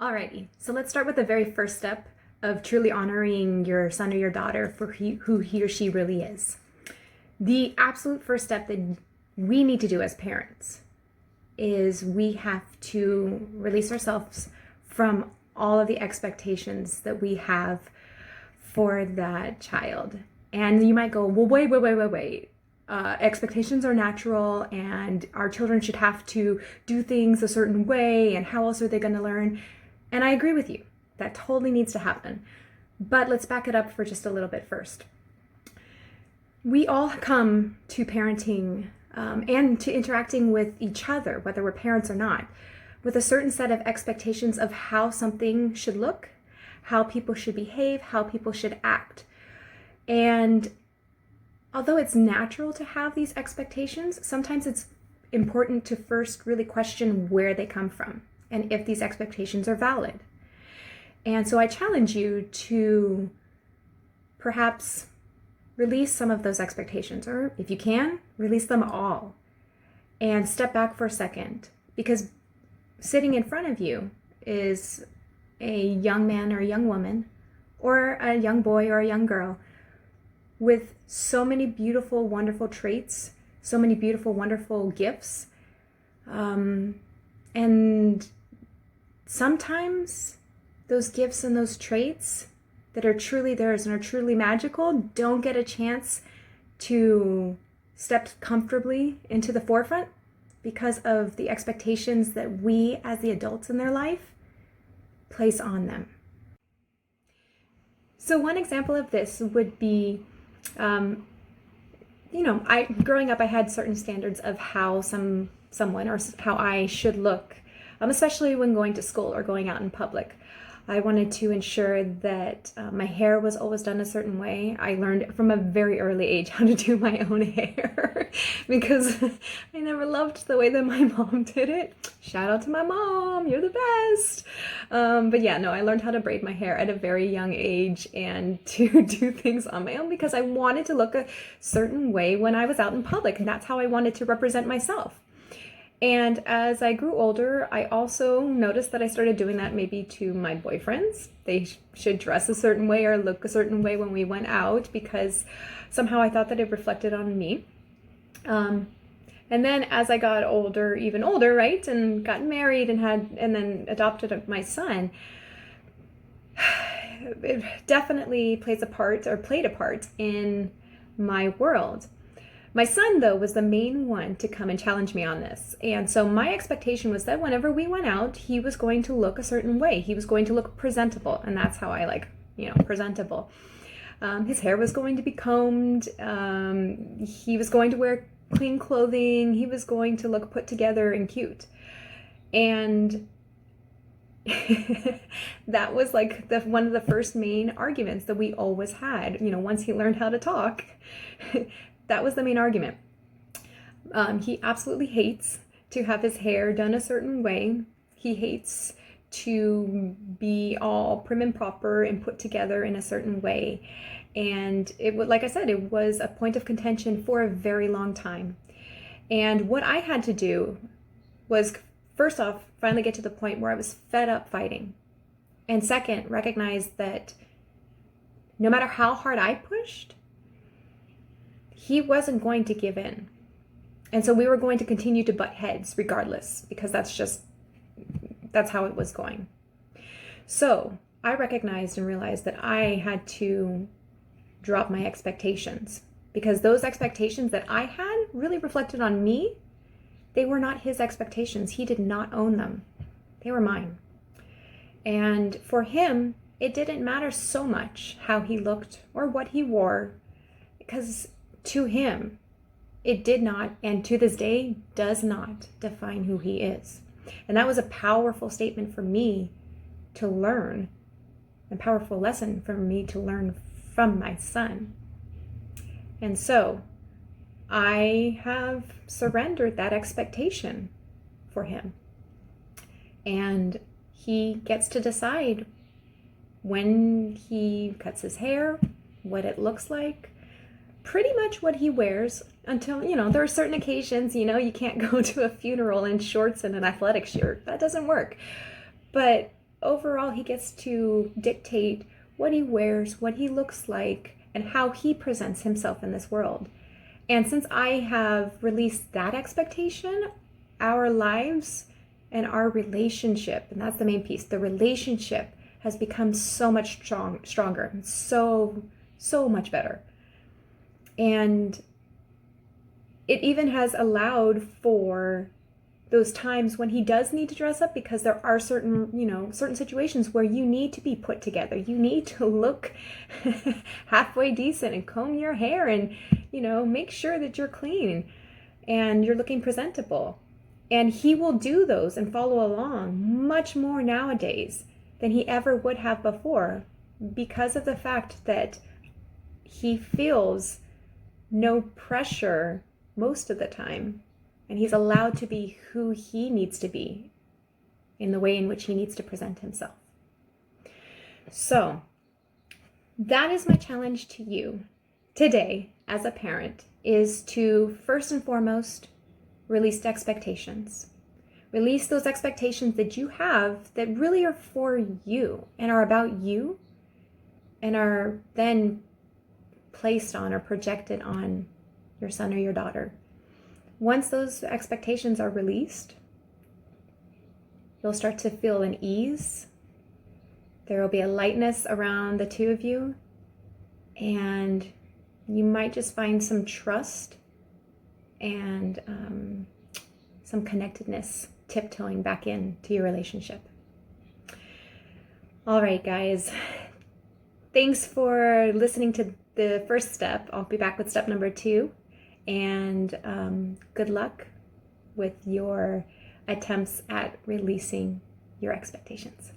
Alrighty, so let's start with the very first step of truly honoring your son or your daughter for who he or she really is. The absolute first step that we need to do as parents is we have to release ourselves from all of the expectations that we have for that child. And you might go, well, wait. Expectations are natural and our children should have to do things a certain way, and how else are they going to learn? And I agree with you. That totally needs to happen. But let's back it up for just a little bit first. We all come to parenting and to interacting with each other, whether we're parents or not, with a certain set of expectations of how something should look, how people should behave, how people should act. And although it's natural to have these expectations, sometimes it's important to first really question where they come from and if these expectations are valid. And so I challenge you to perhaps release some of those expectations, or if you can, release them all and step back for a second, because sitting in front of you is a young man or a young woman or a young boy or a young girl with so many beautiful, wonderful traits, so many beautiful, wonderful gifts. And sometimes those gifts and those traits that are truly theirs and are truly magical don't get a chance to step comfortably into the forefront because of the expectations that we as the adults in their life place on them. So one example of this would be, growing up, I had certain standards of how someone or how I should look, especially when going to school or going out in public. I wanted to ensure that my hair was always done a certain way. I learned from a very early age how to do my own hair because I never loved the way that my mom did it. Shout out to my mom, you're the best. I learned how to braid my hair at a very young age and to do things on my own because I wanted to look a certain way when I was out in public, and that's how I wanted to represent myself. And as I grew older, I also noticed that I started doing that maybe to my boyfriends. They should dress a certain way or look a certain way when we went out because somehow I thought that it reflected on me. And then as I got older, even older, right, and got married and then adopted my son, it definitely played a part in my world. My son, though, was the main one to come and challenge me on this. And so my expectation was that whenever we went out, he was going to look a certain way. He was going to look presentable. And that's how I like, presentable. His hair was going to be combed. He was going to wear clean clothing. He was going to look put together and cute. And that was like one of the first main arguments that we always had. Once he learned how to talk, that was the main argument. He absolutely hates to have his hair done a certain way. He hates to be all prim and proper and put together in a certain way. And like I said, it was a point of contention for a very long time. And what I had to do was, first off, finally get to the point where I was fed up fighting. And second, recognize that no matter how hard I pushed, he wasn't going to give in. And so we were going to continue to butt heads regardless, because that's how it was going. So I recognized and realized that I had to drop my expectations, because those expectations that I had really reflected on me. They were not his expectations. He did not own them. They were mine. And for him, it didn't matter so much how he looked or what he wore, because to him, it did not, and to this day, does not define who he is. And that was a powerful statement for me to learn, a powerful lesson for me to learn from my son. And so I have surrendered that expectation for him. And he gets to decide when he cuts his hair, what it looks like, pretty much what he wears until, there are certain occasions, you can't go to a funeral in shorts and an athletic shirt. That doesn't work. But overall, he gets to dictate what he wears, what he looks like, and how he presents himself in this world. And since I have released that expectation, our lives and our relationship, and that's the main piece, the relationship has become so much stronger and so much better. And it even has allowed for those times when he does need to dress up, because there are certain situations where you need to be put together. You need to look halfway decent and comb your hair and, make sure that you're clean and you're looking presentable. And he will do those and follow along much more nowadays than he ever would have before, because of the fact that he feels no pressure most of the time. And he's allowed to be who he needs to be in the way in which he needs to present himself. So that is my challenge to you today as a parent, is to first and foremost release expectations. Release those expectations that you have that really are for you and are about you and are then placed on or projected on your son or your daughter. Once those expectations are released, you'll start to feel an ease. There will be a lightness around the two of you, and you might just find some trust and some connectedness tiptoeing back into your relationship. All right, guys. Thanks for listening to the first step. I'll be back with step number 2. And good luck with your attempts at releasing your expectations.